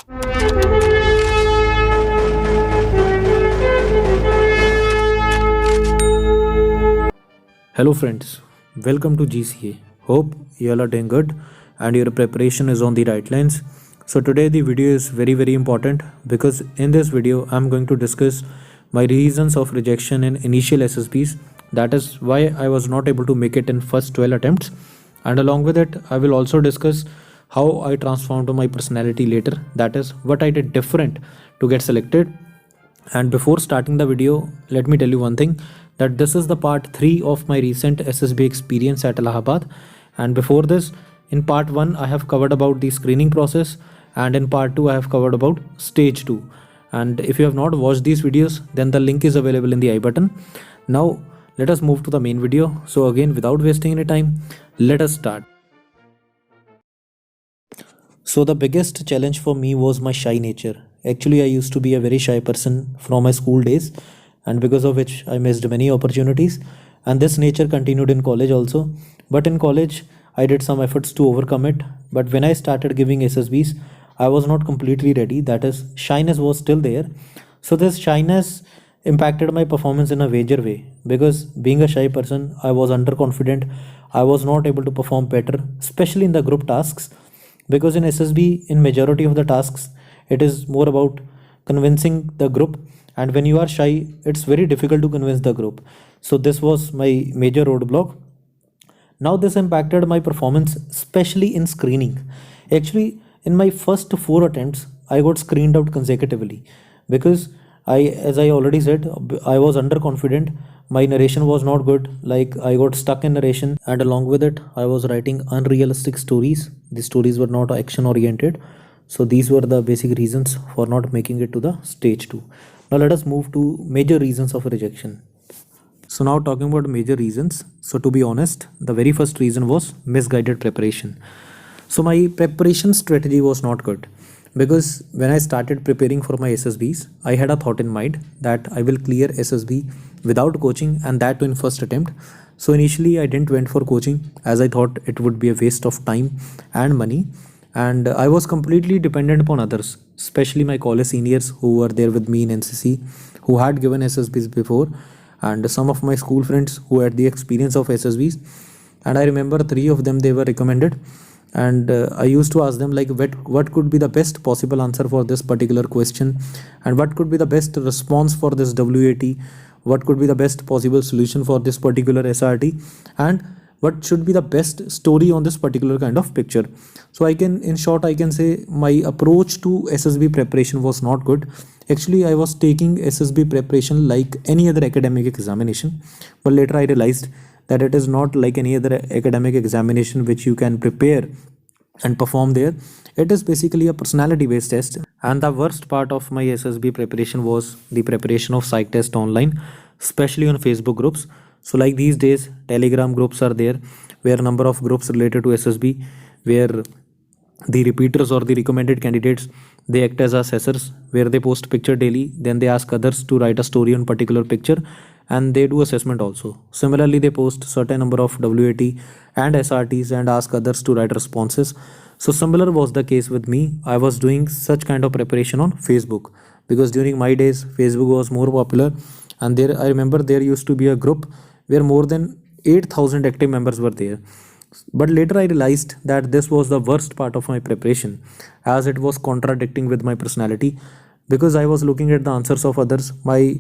Hello friends, welcome to GCA. Hope you all are doing good and your preparation is on the right lines. So today the video is very important because in this video I'm going to discuss my reasons of rejection in initial SSBs. That is why I was not able to make it in first 12 attempts, and along with it I will also discuss how I transformed my personality later. That is what I did different to get selected. And before starting the video, let me tell you one thing, that this is the part 3 of my recent SSB experience at Allahabad. And before this, in part 1, I have covered about the screening process, and in part 2, I have covered about stage 2. And if you have not watched these videos, then the link is available in the I button. Now, let us move to the main video. So again, without wasting any time, let us start. So the biggest challenge for me was my shy nature. Actually, I used to be a very shy person from my school days, and because of which I missed many opportunities. And this nature continued in college also. But in college, I did some efforts to overcome it. But when I started giving SSBs, I was not completely ready. That is, shyness was still there. So this shyness impacted my performance in a major way, because being a shy person, I was underconfident. I was not able to perform better, especially in the group tasks, because in SSB, in majority of the tasks, it is more about convincing the group, and when you are shy, it's very difficult to convince the group. So this was my major roadblock. Now this impacted my performance, especially in screening. Actually, in my first 4 attempts, I got screened out consecutively, because as I already said, I was underconfident. My narration was not good, like I got stuck in narration, and along with it, I was writing unrealistic stories. The stories were not action oriented. So these were the basic reasons for not making it to the stage 2. Now let us move to major reasons of rejection. So now talking about major reasons. So to be honest, the very first reason was misguided preparation. So my preparation strategy was not good, because when I started preparing for my SSBs, I had a thought in mind that I will clear SSB without coaching, and that too in first attempt. So initially I didn't went for coaching, as I thought it would be a waste of time and money, and I was completely dependent upon others, especially my college seniors who were there with me in NCC, who had given SSBs before, and some of my school friends who had the experience of SSBs. And I remember 3 of them, they were recommended, and I used to ask them like what could be the best possible answer for this particular question, and what could be the best response for this WAT, what could be the best possible solution for this particular SRT, and what should be the best story on this particular kind of picture. So in short, I can say my approach to SSB preparation was not good. Actually, I was taking SSB preparation like any other academic examination, but later I realized that it is not like any other academic examination which you can prepare and perform there. It is basically a personality based test. And the worst part of my SSB preparation was the preparation of psych test online, especially on Facebook groups. So like these days, Telegram groups are there, where a number of groups related to SSB, where the repeaters or the recommended candidates, they act as assessors, where they post picture daily, then they ask others to write a story on particular picture, and they do assessment also. Similarly, they post certain number of WAT and SRTs and ask others to write responses. So similar was the case with me. I was doing such kind of preparation on Facebook, because during my days Facebook was more popular, and there I remember there used to be a group where more than 8,000 active members were there. But later I realized that this was the worst part of my preparation, as it was contradicting with my personality, because I was looking at the answers of others. My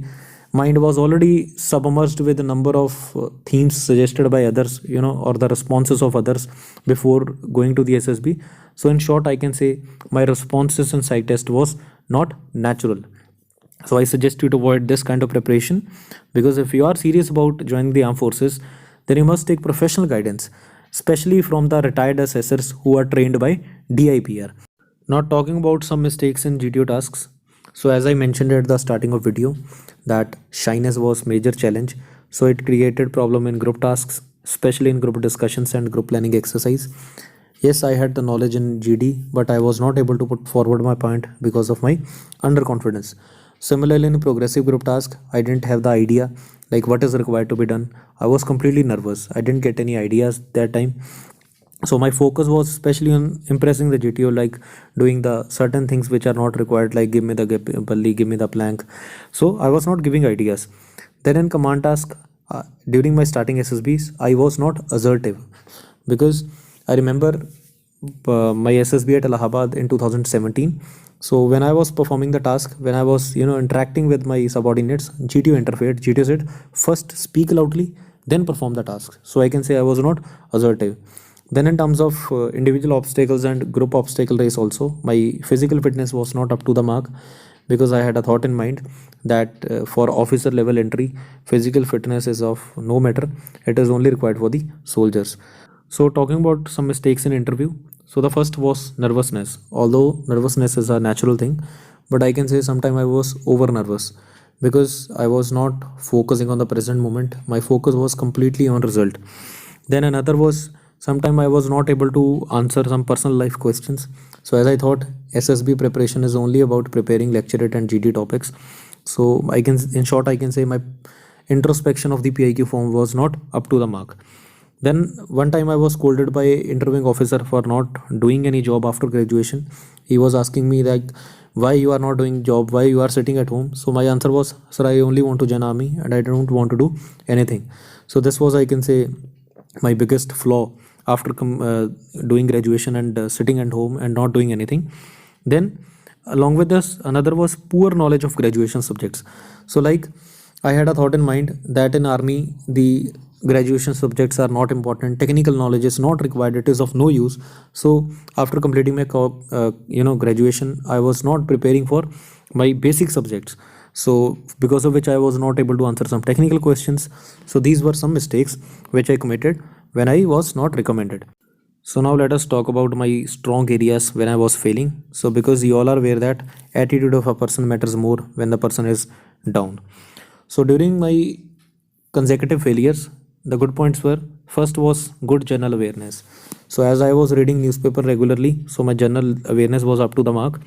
mind was already submerged with a number of themes suggested by others, or the responses of others before going to the SSB. So in short, I can say my responses in psych test was not natural. So I suggest you to avoid this kind of preparation, because if you are serious about joining the armed forces, then you must take professional guidance, especially from the retired assessors who are trained by DIPR. Not talking about some mistakes in GTO tasks. So as I mentioned at the starting of video, that shyness was major challenge. So it created problem in group tasks, especially in group discussions and group planning exercise. Yes, I had the knowledge in GD, but I was not able to put forward my point because of my underconfidence. Similarly, in progressive group task, I didn't have the idea like what is required to be done. I was completely nervous. I didn't get any ideas that time. So my focus was especially on impressing the GTO, like doing the certain things which are not required, like give me the bully, give me the plank. So I was not giving ideas. Then in command task, during my starting SSBs, I was not assertive, because I remember my SSB at Allahabad in 2017. So when I was performing the task, when I was interacting with my subordinates, GTO interfered. GTO said, first speak loudly, then perform the task. So I can say I was not assertive. Then in terms of individual obstacles and group obstacle race also, my physical fitness was not up to the mark, because I had a thought in mind that for officer level entry, physical fitness is of no matter. It is only required for the soldiers. So talking about some mistakes in interview. So the first was nervousness. Although nervousness is a natural thing, but I can say sometimes I was over nervous, because I was not focusing on the present moment. My focus was completely on result. Then another was, sometime I was not able to answer some personal life questions. So as I thought SSB preparation is only about preparing lecturate and GD topics. So I can, in short, I can say my introspection of the PIQ form was not up to the mark. Then one time I was scolded by interviewing officer for not doing any job after graduation. He was asking me like, why you are not doing job, why you are sitting at home. So my answer was, sir, I only want to join army and I don't want to do anything. So this was, I can say, my biggest flaw after doing graduation and sitting at home and not doing anything. Then along with this, another was poor knowledge of graduation subjects. So like, I had a thought in mind that in army the graduation subjects are not important, technical knowledge is not required, it is of no use. So after completing my graduation, I was not preparing for my basic subjects, so because of which I was not able to answer some technical questions. So these were some mistakes which I committed when I was not recommended. So now let us talk about my strong areas when I was failing. So because you all are aware that attitude of a person matters more when the person is down. So during my consecutive failures, the good points were, first was good general awareness. So as I was reading newspaper regularly, so my general awareness was up to the mark.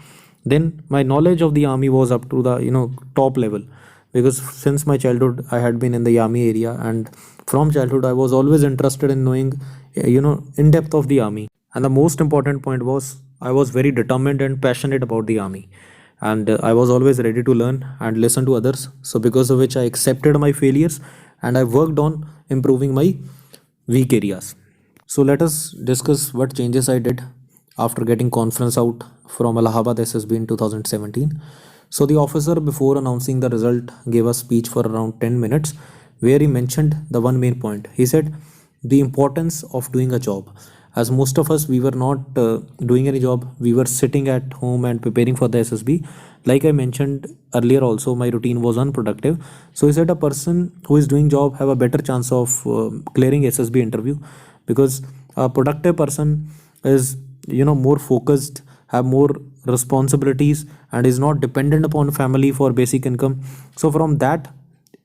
Then my knowledge of the army was up to the top level, because since my childhood I had been in the army area, and from childhood I was always interested in knowing in depth of the army. And the most important point was, I was very determined and passionate about the army, and I was always ready to learn and listen to others. So because of which I accepted my failures and I worked on improving my weak areas. So let us discuss what changes I did after getting conference out from Allahabad SSB in 2017. So the officer, before announcing the result, gave a speech for around 10 minutes where he mentioned the one main point. He said the importance of doing a job. As most of us, we were not doing any job, we were sitting at home and preparing for the SSB. Like I mentioned earlier also, my routine was unproductive. So he said a person who is doing job have a better chance of clearing SSB interview, because a productive person is more focused, have more responsibilities, and is not dependent upon family for basic income. So from that,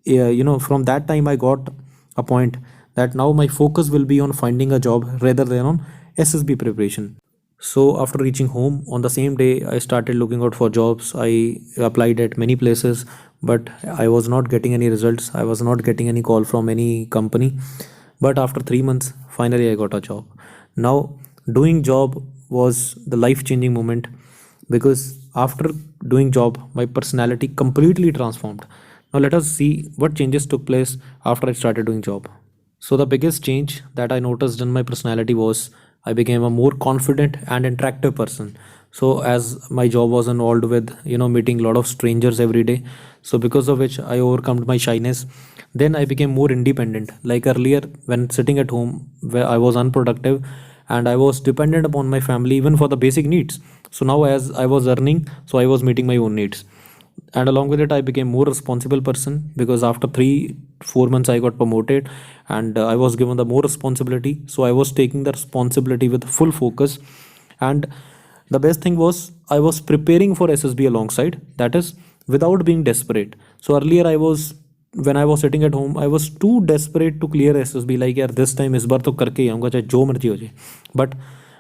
from that time I got a point that now my focus will be on finding a job rather than on SSB preparation. So after reaching home on the same day, I started looking out for jobs. I applied at many places, but I was not getting any results. I was not getting any call from any company. But after 3 months, finally I got a job. Now doing job was the life-changing moment, because after doing job, my personality completely transformed. Now let us see what changes took place after I started doing job. So the biggest change that I noticed in my personality was I became a more confident and interactive person. So as my job was involved with meeting a lot of strangers every day, so because of which I overcome my shyness. Then I became more independent. Like earlier, when sitting at home, where I was unproductive and I was dependent upon my family even for the basic needs. So now as I was earning, so I was meeting my own needs, and along with it I became more responsible person, because after 3 4 months I got promoted, and I was given the more responsibility. So I was taking the responsibility with full focus. And the best thing was, I was preparing for SSB alongside, that is, without being desperate. So earlier I was, when I was sitting at home, I was too desperate to clear SSB, like यार this time इस बार तो करके ही आऊंगा चाहे जो मर्जी हो जाए. But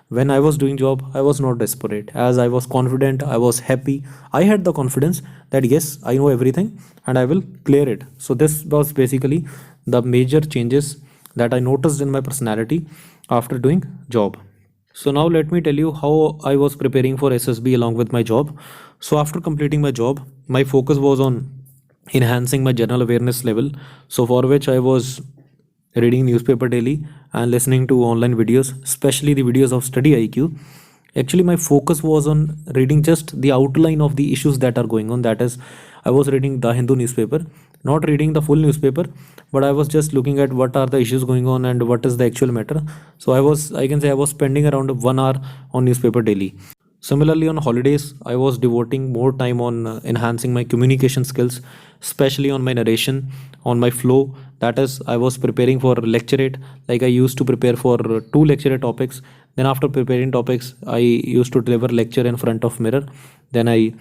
when I was doing job, I was not desperate, as I was confident, I was happy. I had the confidence that yes, I know everything and I will clear it. So this was basically the major changes that I noticed in my personality after doing job. So now let me tell you how I was preparing for SSB along with my job. So after completing my job, my focus was on enhancing my general awareness level. So for which I was reading newspaper daily and listening to online videos, especially the videos of Study IQ. Actually, my focus was on reading just the outline of the issues that are going on. That is, I was reading the Hindu newspaper, not reading the full newspaper, but I was just looking at what are the issues going on and what is the actual matter. So I can say I was spending around 1 hour on newspaper daily. Similarly, on holidays, I was devoting more time on enhancing my communication skills, especially on my narration, on my flow. That is, I was preparing for lecturate. Like I used to prepare for two lecturate topics. Then after preparing topics, I used to deliver lecture in front of mirror. Then I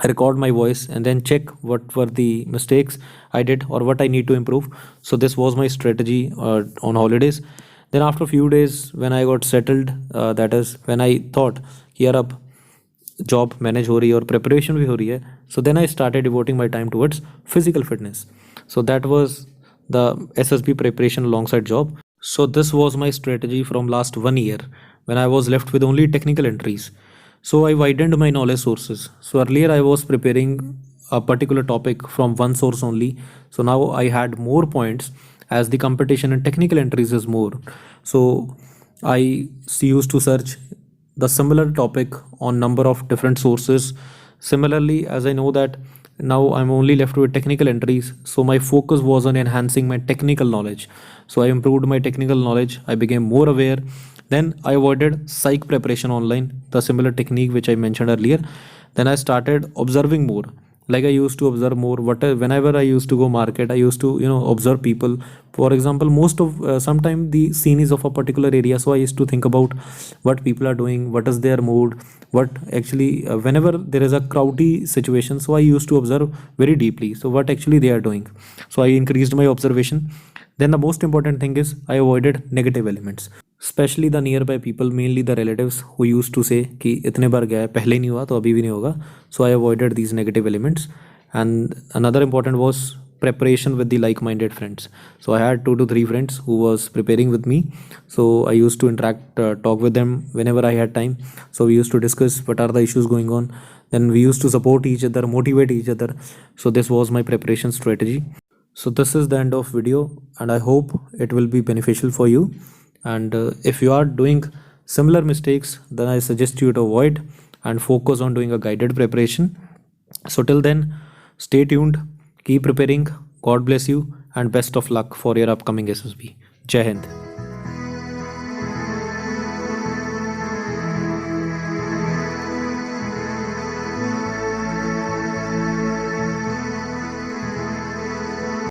record my voice and then check what were the mistakes I did or what I need to improve. So this was my strategy on holidays. Then after a few days, when I got settled, that is when I thought here up job manage हो रही है और preparation भी हो रही है, so then I started devoting my time towards physical fitness. So that was the SSB preparation alongside job. So this was my strategy from last 1 year when I was left with only technical entries. So I widened my knowledge sources. So earlier I was preparing a particular topic from one source only. So now I had more points as the competition in technical entries is more. So I used to search the similar topic on number of different sources. Similarly, as I know that now I'm only left with technical entries, so my focus was on enhancing my technical knowledge. So I improved my technical knowledge, I became more aware. Then I avoided psych preparation online, the similar technique which I mentioned earlier. Then I started observing more. Like I used to observe more. Whenever I used to go market, I used to observe people. For example, most of sometime the scene is of a particular area, so I used to think about what people are doing, what is their mood, what actually whenever there is a crowdy situation, so I used to observe very deeply. So what actually they are doing. So I increased my observation. Then the most important thing is I avoided negative elements, especially the nearby people, mainly the relatives who used to say कि इतने बार गया है पहले ही नहीं हुआ तो अभी भी नहीं होगा. So I avoided these negative elements. And another important was preparation with the like-minded friends. So I had 2 to 3 friends who was preparing with me. So I used to interact, talk with them whenever I had time. So we used to discuss what are the issues going on. Then we used to support each other, motivate each other. So this was my preparation strategy. So this is the end of video and I hope it will be beneficial for you. And if you are doing similar mistakes, then I suggest you to avoid and focus on doing a guided preparation. So till then, stay tuned, keep preparing. God bless you and best of luck for your upcoming SSB. Jai Hind.